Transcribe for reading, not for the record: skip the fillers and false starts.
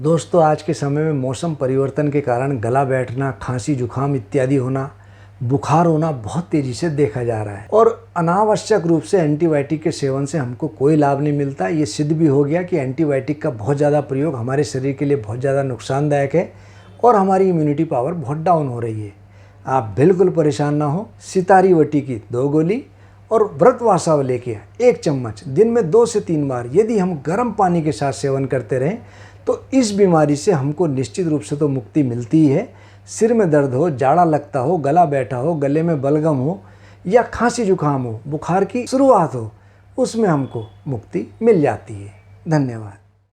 दोस्तों, आज के समय में मौसम परिवर्तन के कारण गला बैठना, खांसी जुकाम इत्यादि होना, बुखार होना बहुत तेज़ी से देखा जा रहा है और अनावश्यक रूप से एंटीबायोटिक के सेवन से हमको कोई लाभ नहीं मिलता। ये सिद्ध भी हो गया कि एंटीबायोटिक का बहुत ज़्यादा प्रयोग हमारे शरीर के लिए बहुत ज़्यादा नुकसानदायक है और हमारी इम्यूनिटी पावर बहुत डाउन हो रही है। आप बिल्कुल परेशान ना हो। सितारी वटी की 2 गोली और व्रतवासावले के 1 चम्मच दिन में 2 से 3 बार यदि हम गर्म पानी के साथ सेवन करते रहें तो इस बीमारी से हमको निश्चित रूप से तो मुक्ति मिलती ही है। सिर में दर्द हो, जाड़ा लगता हो, गला बैठा हो, गले में बलगम हो या खांसी जुकाम हो, बुखार की शुरुआत हो, उसमें हमको मुक्ति मिल जाती है। धन्यवाद।